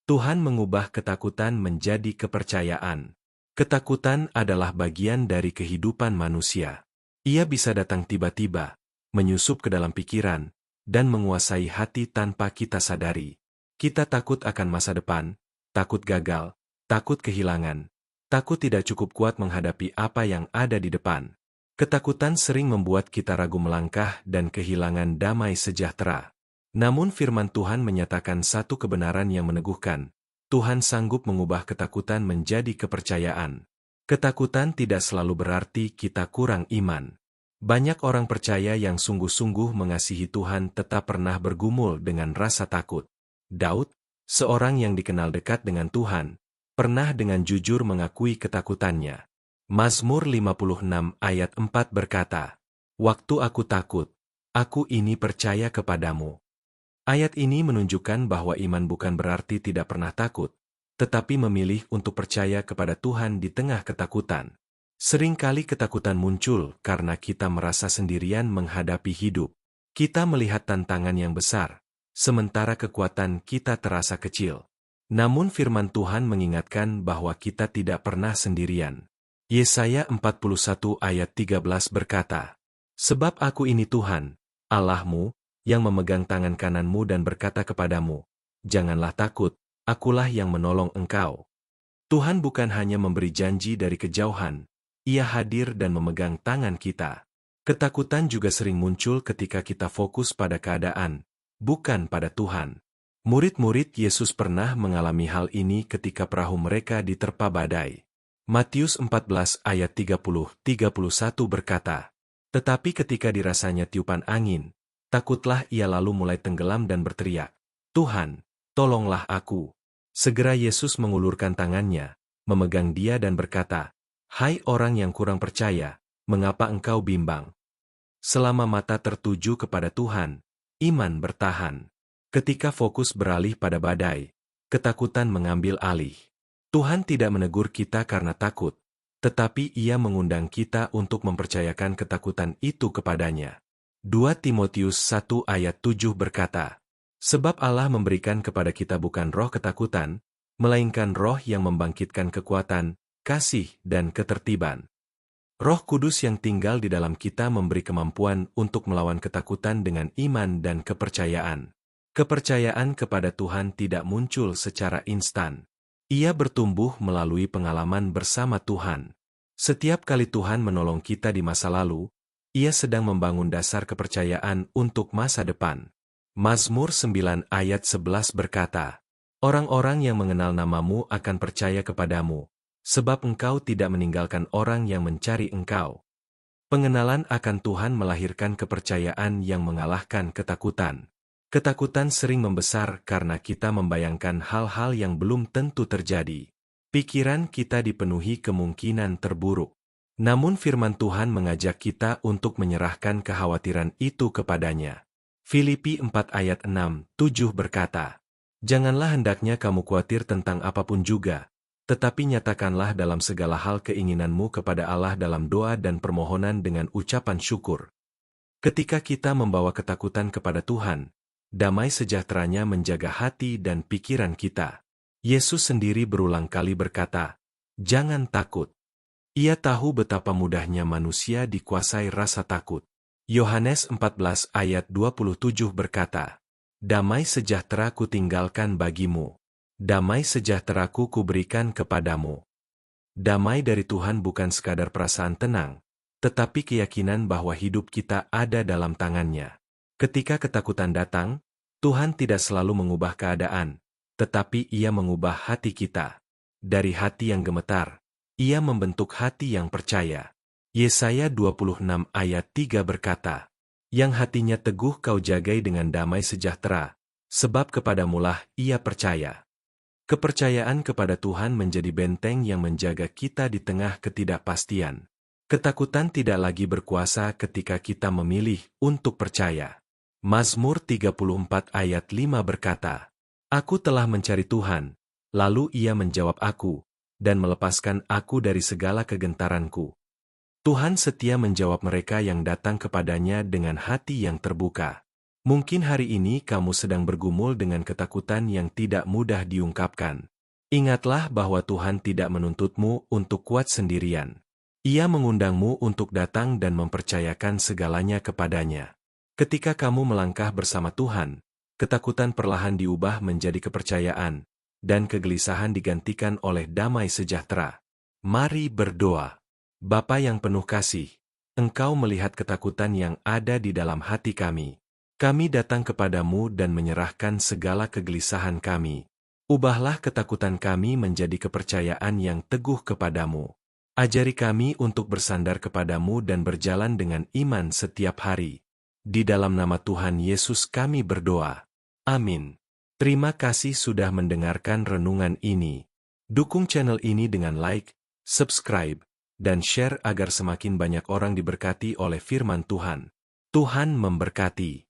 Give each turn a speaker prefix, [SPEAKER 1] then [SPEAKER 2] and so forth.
[SPEAKER 1] Tuhan mengubah ketakutan menjadi kepercayaan. Ketakutan adalah bagian dari kehidupan manusia. Ia bisa datang tiba-tiba, menyusup ke dalam pikiran, dan menguasai hati tanpa kita sadari. Kita takut akan masa depan, takut gagal, takut kehilangan, takut tidak cukup kuat menghadapi apa yang ada di depan. Ketakutan sering membuat kita ragu melangkah dan kehilangan damai sejahtera. Namun firman Tuhan menyatakan satu kebenaran yang meneguhkan. Tuhan sanggup mengubah ketakutan menjadi kepercayaan. Ketakutan tidak selalu berarti kita kurang iman. Banyak orang percaya yang sungguh-sungguh mengasihi Tuhan tetap pernah bergumul dengan rasa takut. Daud, seorang yang dikenal dekat dengan Tuhan, pernah dengan jujur mengakui ketakutannya. Mazmur 56 ayat 4 berkata, "Waktu aku takut, aku ini percaya kepadamu." Ayat ini menunjukkan bahwa iman bukan berarti tidak pernah takut, tetapi memilih untuk percaya kepada Tuhan di tengah ketakutan. Seringkali ketakutan muncul karena kita merasa sendirian menghadapi hidup. Kita melihat tantangan yang besar, sementara kekuatan kita terasa kecil. Namun firman Tuhan mengingatkan bahwa kita tidak pernah sendirian. Yesaya 41 ayat 13 berkata, "Sebab aku ini Tuhan, Allahmu, yang memegang tangan kananmu dan berkata kepadamu, janganlah takut, akulah yang menolong engkau." Tuhan bukan hanya memberi janji dari kejauhan, Ia hadir dan memegang tangan kita. Ketakutan juga sering muncul ketika kita fokus pada keadaan, bukan pada Tuhan. Murid-murid Yesus pernah mengalami hal ini ketika perahu mereka diterpa badai. Matius 14 ayat 30-31 berkata, "Tetapi ketika dirasanya tiupan angin, takutlah ia lalu mulai tenggelam dan berteriak, 'Tuhan, tolonglah aku.' Segera Yesus mengulurkan tangannya, memegang dia dan berkata, 'Hai orang yang kurang percaya, mengapa engkau bimbang?' Selama mata tertuju kepada Tuhan, iman bertahan. Ketika fokus beralih pada badai, ketakutan mengambil alih. Tuhan tidak menegur kita karena takut, tetapi Ia mengundang kita untuk mempercayakan ketakutan itu kepadanya. 2 Timotius 1 ayat 7 berkata, "Sebab Allah memberikan kepada kita bukan roh ketakutan, melainkan roh yang membangkitkan kekuatan, kasih, dan ketertiban." Roh Kudus yang tinggal di dalam kita memberi kemampuan untuk melawan ketakutan dengan iman dan kepercayaan. Kepercayaan kepada Tuhan tidak muncul secara instan. Ia bertumbuh melalui pengalaman bersama Tuhan. Setiap kali Tuhan menolong kita di masa lalu, Ia sedang membangun dasar kepercayaan untuk masa depan. Mazmur 9 ayat 11 berkata, "Orang-orang yang mengenal namamu akan percaya kepadamu, sebab engkau tidak meninggalkan orang yang mencari engkau." Pengenalan akan Tuhan melahirkan kepercayaan yang mengalahkan ketakutan. Ketakutan sering membesar karena kita membayangkan hal-hal yang belum tentu terjadi. Pikiran kita dipenuhi kemungkinan terburuk. Namun firman Tuhan mengajak kita untuk menyerahkan kekhawatiran itu kepadanya. Filipi 4 ayat 6-7 berkata, "Janganlah hendaknya kamu khawatir tentang apapun juga, tetapi nyatakanlah dalam segala hal keinginanmu kepada Allah dalam doa dan permohonan dengan ucapan syukur." Ketika kita membawa ketakutan kepada Tuhan, damai sejahteranya menjaga hati dan pikiran kita. Yesus sendiri berulang kali berkata, "Jangan takut." Ia tahu betapa mudahnya manusia dikuasai rasa takut. Yohanes 14 ayat 27 berkata, "Damai sejahtera ku tinggalkan bagimu. Damai sejahteraku kuberikan kepadamu." Damai dari Tuhan bukan sekadar perasaan tenang, tetapi keyakinan bahwa hidup kita ada dalam tangannya. Ketika ketakutan datang, Tuhan tidak selalu mengubah keadaan, tetapi Ia mengubah hati kita. Dari hati yang gemetar, Ia membentuk hati yang percaya. Yesaya 26 ayat 3 berkata, "Yang hatinya teguh kau jagai dengan damai sejahtera, sebab kepadamulah ia percaya." Kepercayaan kepada Tuhan menjadi benteng yang menjaga kita di tengah ketidakpastian. Ketakutan tidak lagi berkuasa ketika kita memilih untuk percaya. Mazmur 34 ayat 5 berkata, "Aku telah mencari Tuhan, lalu Ia menjawab aku, dan melepaskan aku dari segala kegentaranku." Tuhan setia menjawab mereka yang datang kepadanya dengan hati yang terbuka. Mungkin hari ini kamu sedang bergumul dengan ketakutan yang tidak mudah diungkapkan. Ingatlah bahwa Tuhan tidak menuntutmu untuk kuat sendirian. Ia mengundangmu untuk datang dan mempercayakan segalanya kepadanya. Ketika kamu melangkah bersama Tuhan, ketakutan perlahan diubah menjadi kepercayaan, dan kegelisahan digantikan oleh damai sejahtera. Mari berdoa. Bapa yang penuh kasih, Engkau melihat ketakutan yang ada di dalam hati kami. Kami datang kepadamu dan menyerahkan segala kegelisahan kami. Ubahlah ketakutan kami menjadi kepercayaan yang teguh kepadamu. Ajari kami untuk bersandar kepadamu dan berjalan dengan iman setiap hari. Di dalam nama Tuhan Yesus kami berdoa. Amin. Terima kasih sudah mendengarkan renungan ini. Dukung channel ini dengan like, subscribe, dan share agar semakin banyak orang diberkati oleh firman Tuhan. Tuhan memberkati.